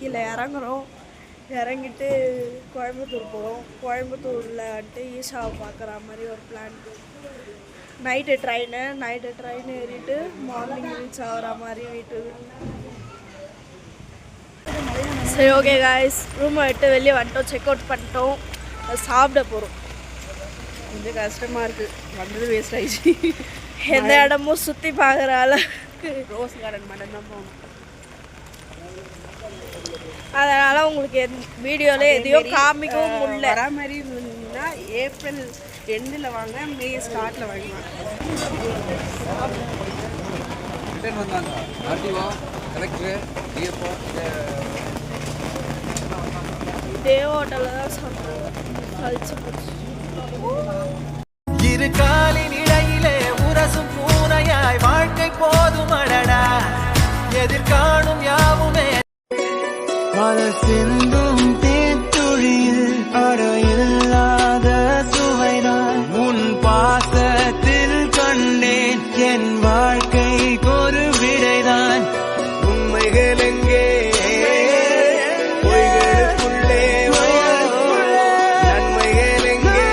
கீழே இறங்குறோம். இறங்கிட்டு கோயம்புத்தூர் போகிறோம். கோயம்புத்தூரில் வந்துட்டு ஈஷாவை பார்க்குற மாதிரி ஒரு பிளான். நைட்டு ட்ரெயின் ஏறிட்டு மார்னிங் ரீச் ஆகிற மாதிரி வீட்டுக்கு. சரி ஓகே காய்ஸ், ரூமை விட்டு வெளியே வந்துட்டோம், செக் அவுட் பண்ணிட்டோம், சாப்பிட போகிறோம். கொஞ்சம் கஷ்டமாக இருக்குது, வந்தது வேஸ்ட் ஆகிடுச்சு. எந்த இடமும் சுற்றி பார்க்குற அளவுக்கு ரோஸ் கார்டன் மட்டும் தான் போகணும். அதனால் உங்களுக்கு வீடியோவில் எதையும் காமிக்கவும் முடியல. வர மாதிரி இருந்ததுன்னா ஏப்ரல் எண்டில் வாங்க, மே ஸ்டார்ட்டில் வாங்கலாம். இதே ஹோட்டலில் தான் சாப்பிடுவோம். கழிச்சு போச்சு. இரு காலின் இடையிலே உரசும் பூனையாய் வாழ்க்கை போதும் அடடா, எதிர்காணும் யாவுமே பல சிந்தும் தேத்துழியில் அடையில்லாத சுவைதான் உன் பாசத்தில் கண்டேன், என் வாழ்க்கை ஒரு விடைதான். உண்மைகள் எங்கே பொய்களுக்குள்ளே, நன்மைகள் எங்கே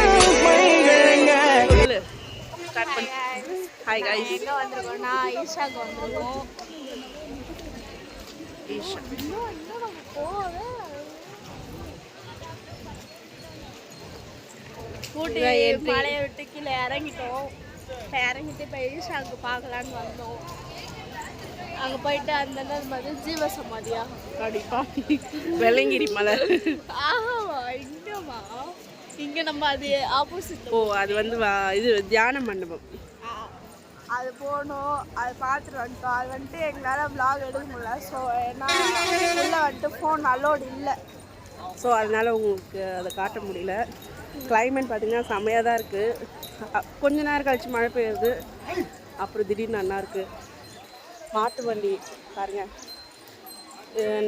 பொய்கள் எங்கே. ஹாய் காய்ஸ், எங்கே வந்திருக்கோம்னா ஈஷாவுக்கு வந்திருக்கோம். ஈஷா ஊட்டி மலையை விட்டு கீழே இறங்கிட்டோம். இறங்கிட்டு இப்போ ஈஷாவுக்கு பார்க்கலான்னு வந்தோம். அங்கே போயிட்டு அந்த மாதிரி ஜீவ சமாதியா கண்டிப்பாக வெள்ளங்கிரி மலை. ஆஹாவா இங்கேவா? இங்கே நம்ம அது ஆப்போசிட். ஓ, அது வந்து இது தியான மண்டபம். அது போகணும், அது பார்த்துட்டு வந்துட்டோம். அது வந்துட்டு எங்களால் விளாக் எடுக்க முடியல. ஸோ ஏன்னா உள்ளே வந்துட்டு ஃபோன் அலோடு இல்லை. ஸோ அதனால் உங்களுக்கு அதை காட்ட முடியல. கிளைமேட் பார்த்திங்கன்னா செம்மையாக தான் இருக்குது. கொஞ்ச நேரம் கழிச்சு மழை பெய்யுது, அப்புறம் திடீர்னு நல்லா இருக்குது. மாட்டு வண்டி பாருங்கள்,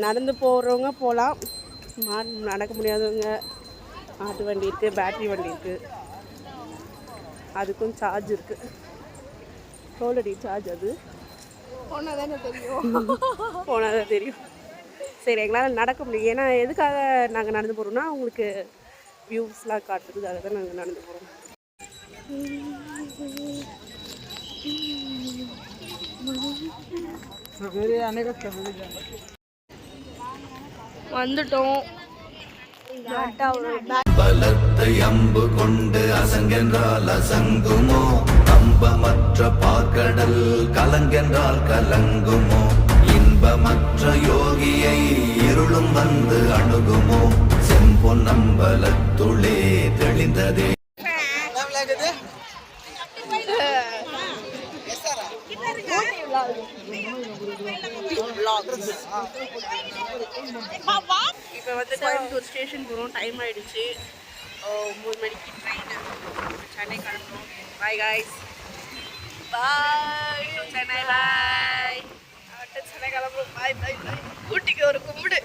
நடந்து போகிறவங்க போகலாம், நடக்க முடியாதவங்க மாட்டு வண்டி இருக்குது, பேட்ரி வண்டி இருக்குது, அதுக்கும் சார்ஜ் இருக்குது. எவ்வளோடி சார்ஜ்? அது போனால் தானே தெரியும். போனால் தான் தெரியும். சரி, எங்களால் நடக்க முடியும். ஏன்னா எதுக்காக நாங்கள் நடந்து போகிறோம்னா உங்களுக்கு வியூஸ்லாம் காட்டுறதுக்காக தான் நாங்கள் நடந்து போகிறோம். வந்துட்டோம். பலத்தை அம்பு கொண்டு அசங்கென்றால் அசங்குமோ, அம்பமற்ற பார்க்கடல் கலங்கென்றால் கலங்குமோ, இன்பமற்ற யோகியை இருளும் வந்து அணுகுமோ, செம்பொன்னம்பலத்துளே தெளிந்ததே. இப்போ வந்து கோயம்புத்தூர் ஸ்டேஷன் போகிறோம். டைம் ஆகிடுச்சு. 3 மணிக்கு ட்ரெயின் சென்னை கிளம்புறோம். பாய் காய்ஸ், பாய் சென்னை, பாய். சென்னை கிளம்புறோம். பாய் பாய் பாய். ஊட்டிக்கு ஒரு கும்பிடு.